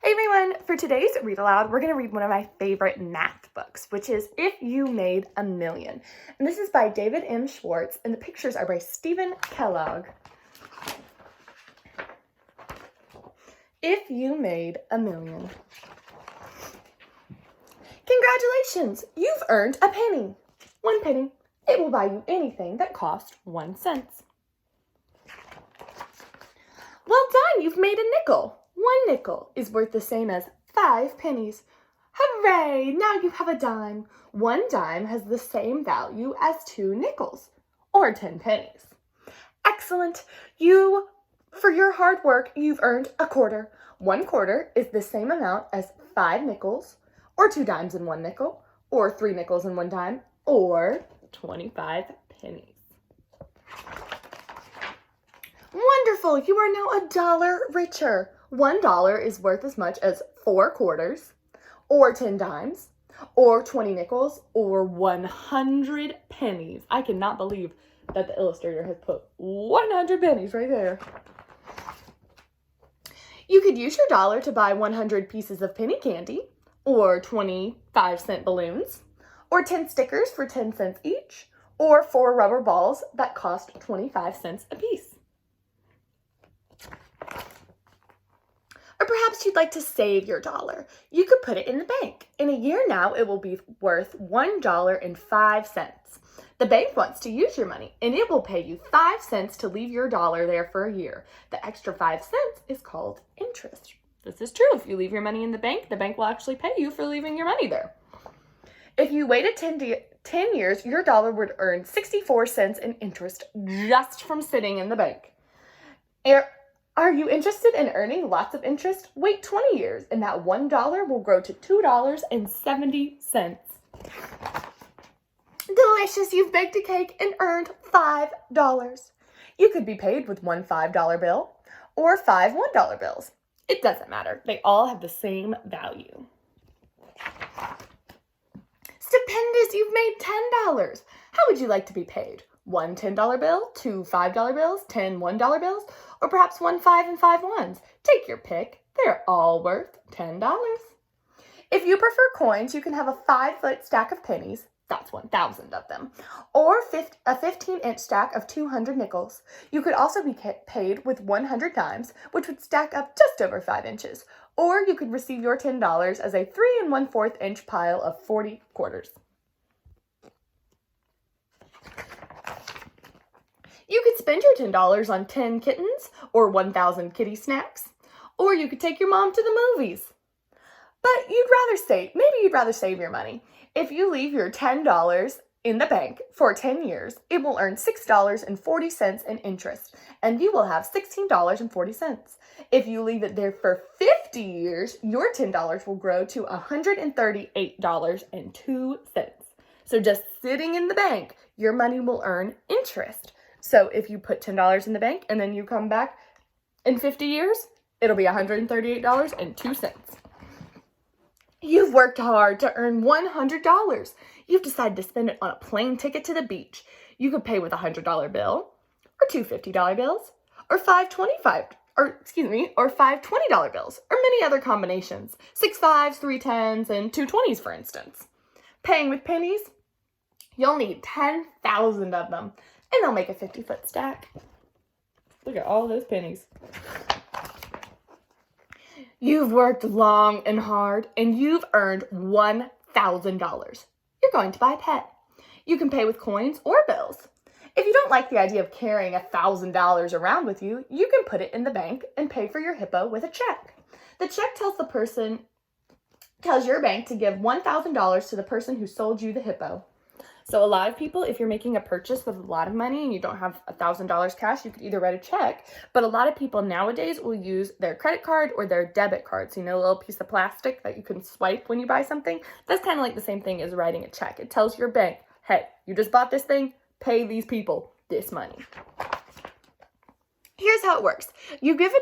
Hey everyone, for today's Read Aloud, we're going to read one of my favorite math books, which is If You Made a Million. And this is by David M. Schwartz, and the pictures are by Stephen Kellogg. If You Made a Million. Congratulations, you've earned a penny. 1 penny. It will buy you anything that cost 1 cent. Well done, you've made a nickel. 1 nickel is worth the same as 5 pennies. Hooray! Now you have a dime. 1 dime has the same value as 2 nickels, or 10 pennies. Excellent! For your hard work, you've earned a quarter. 1 quarter is the same amount as 5 nickels, or 2 dimes and 1 nickel, or 3 nickels and 1 dime, or 25 pennies. Wonderful! You are now $1 richer. $1 is worth as much as 4 quarters, or 10 dimes, or 20 nickels, or 100 pennies. I cannot believe that the illustrator has put 100 pennies right there. You could use your dollar to buy 100 pieces of penny candy, or 25-cent balloons, or 10 stickers for 10 cents each, or 4 rubber balls that cost 25 cents apiece. Or perhaps you'd like to save your dollar. You could put it in the bank. In a year now, it will be worth $1.05. The bank wants to use your money, and it will pay you 5 cents to leave your dollar there for a year. The extra 5 cents is called interest. This is true. If you leave your money in the bank will actually pay you for leaving your money there. If you waited 10 years, your dollar would earn 64 cents in interest just from sitting in the bank. Are you interested in earning lots of interest? Wait 20 years, and that $1 will grow to $2.70. Delicious! You've baked a cake and earned $5. You could be paid with 1 $5 bill or 5 $1 bills. It doesn't matter. They all have the same value. Stupendous! You've made $10. How would you like to be paid? 1 $10 bill, 2 $5 bills, 10 $1 bills, or perhaps 1 5 and 5 ones. Take your pick. They're all worth $10. If you prefer coins, you can have a 5-foot stack of pennies. That's 1,000 of them. Or a 15-inch stack of 200 nickels. You could also be paid with 100 dimes, which would stack up just over 5 inches. Or you could receive your $10 as a 3 1/4 inch pile of 40 quarters. You could spend your $10 on 10 kittens or 1,000 kitty snacks, or you could take your mom to the movies. But maybe you'd rather save your money. If you leave your $10 in the bank for 10 years, it will earn $6.40 in interest, and you will have $16.40. If you leave it there for 50 years, your $10 will grow to $138.02. So just sitting in the bank, your money will earn interest. So if you put $10 in the bank and then you come back in 50 years, it'll be $138.02. You've worked hard to earn $100. You've decided to spend it on a plane ticket to the beach. You could pay with a $100 bill, or 2 $50 bills, or 5 $20 bills, or many other combinations. 6 5s, 3 10s, and 2 20s, for instance. Paying with pennies, you'll need 10,000 of them. And they'll make a 50-foot stack. Look at all those pennies. You've worked long and hard, and you've earned $1,000. You're going to buy a pet. You can pay with coins or bills. If you don't like the idea of carrying $1,000 around with you, you can put it in the bank and pay for your hippo with a check. The check tells your bank to give $1,000 to the person who sold you the hippo. So a lot of people, if you're making a purchase with a lot of money and you don't have $1,000 cash, you could either write a check, but a lot of people nowadays will use their credit card or their debit card. So, a little piece of plastic that you can swipe when you buy something. That's kind of like the same thing as writing a check. It tells your bank, hey, you just bought this thing, pay these people this money. Here's how it works. You give the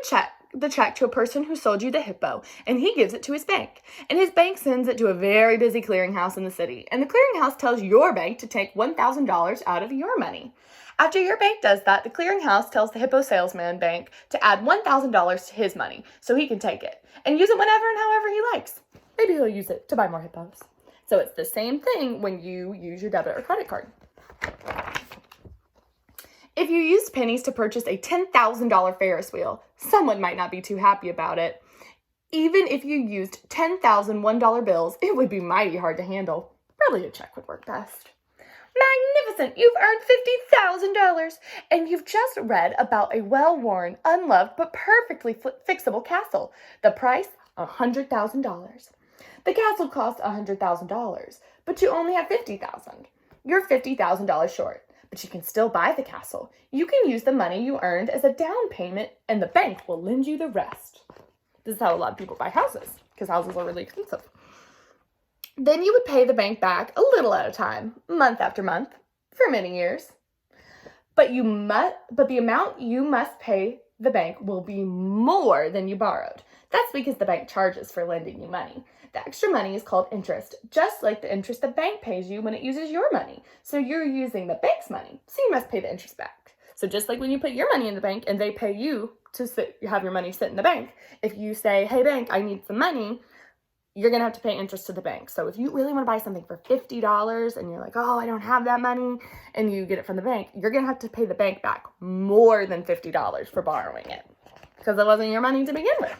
check to a person who sold you the hippo, and he gives it to his bank. And his bank sends it to a very busy clearinghouse in the city. And the clearinghouse tells your bank to take $1,000 out of your money. After your bank does that, the clearinghouse tells the Hippo Salesman Bank to add $1,000 to his money so he can take it and use it whenever and however he likes. Maybe he'll use it to buy more hippos. So it's the same thing when you use your debit or credit card. If you used pennies to purchase a $10,000 Ferris wheel, someone might not be too happy about it. Even if you used 10,000 $1 bills, it would be mighty hard to handle. Probably a check would work best. Magnificent! You've earned $50,000, and you've just read about a well-worn, unloved, but perfectly fixable castle. The price, $100,000. The castle costs $100,000, but you only have $50,000. You're $50,000 short, but you can still buy the castle. You can use the money you earned as a down payment, and the bank will lend you the rest. This is how a lot of people buy houses, because houses are really expensive. Then you would pay the bank back a little at a time, month after month, for many years. But the amount you must pay the bank will be more than you borrowed. That's because the bank charges for lending you money. The extra money is called interest, just like the interest the bank pays you when it uses your money. So you're using the bank's money, so you must pay the interest back. So just like when you put your money in the bank and they pay you to have your money sit in the bank, if you say, hey bank, I need some money, you're going to have to pay interest to the bank. So if you really want to buy something for $50 and you're like, oh, I don't have that money, and you get it from the bank, you're going to have to pay the bank back more than $50 for borrowing it because it wasn't your money to begin with.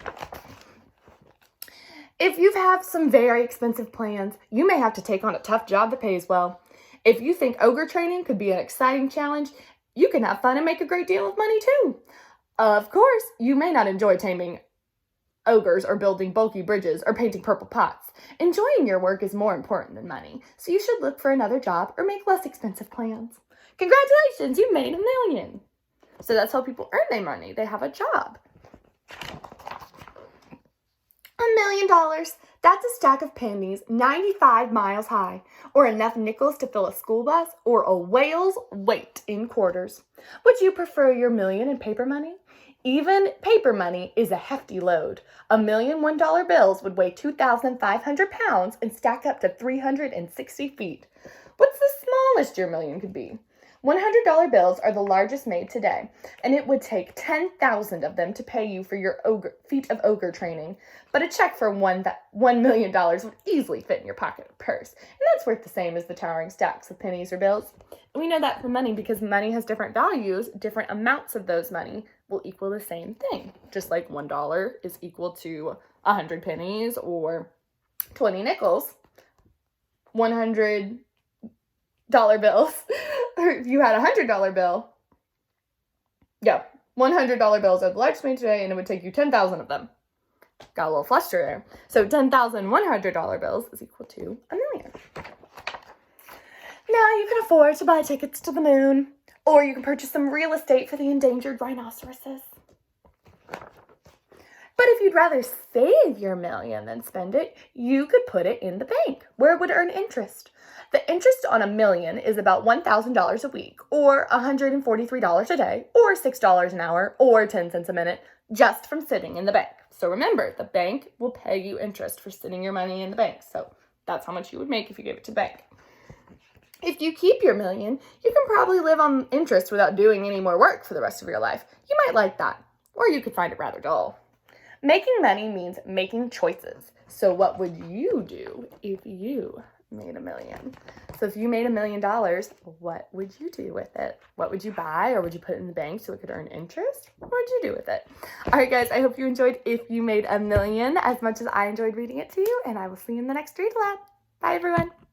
If you have some very expensive plans, you may have to take on a tough job that pays well. If you think ogre training could be an exciting challenge, you can have fun and make a great deal of money too. Of course, you may not enjoy taming ogres or building bulky bridges or painting purple pots. Enjoying your work is more important than money, so you should look for another job or make less expensive plans. Congratulations, you made $1 million. So that's how people earn their money. They have a job. $1 million. That's a stack of pennies 95 miles high, or enough nickels to fill a school bus, or a whale's weight in quarters. Would you prefer your million in paper money? Even paper money is a hefty load. $1 million $1 bills would weigh 2,500 pounds and stack up to 360 feet. What's the smallest your million could be? $100 bills are the largest made today, and it would take 10,000 of them to pay you for your feat of ogre training. But a check for $1 million would easily fit in your pocket or purse, and that's worth the same as the towering stacks of pennies or bills. And we know that for money because money has different values. Different amounts of those money will equal the same thing. Just like $1 is equal to 100 pennies or 20 nickels. $100 bills, or if you had a $100 bill, $100 bills are the largest made today, and it would take you 10,000 of them. Got a little fluster there. So 10,000 $100 bills is equal to $1 million. Now you can afford to buy tickets to the moon, or you can purchase some real estate for the endangered rhinoceroses. But if you'd rather save your million than spend it, you could put it in the bank, where it would earn interest. The interest on $1 million is about $1,000 a week, or $143 a day, or $6 an hour, or 10 cents a minute, just from sitting in the bank. So remember, the bank will pay you interest for sitting your money in the bank. So that's how much you would make if you gave it to the bank. If you keep your million, you can probably live on interest without doing any more work for the rest of your life. You might like that, or you could find it rather dull. Making money means making choices. So what would you do if you made $1 million? So if you made $1 million, what would you do with it? What would you buy, or would you put it in the bank so it could earn interest? What would you do with it? All right, guys, I hope you enjoyed If You Made $1 Million as much as I enjoyed reading it to you, and I will see you in the next Read Aloud. Bye, everyone.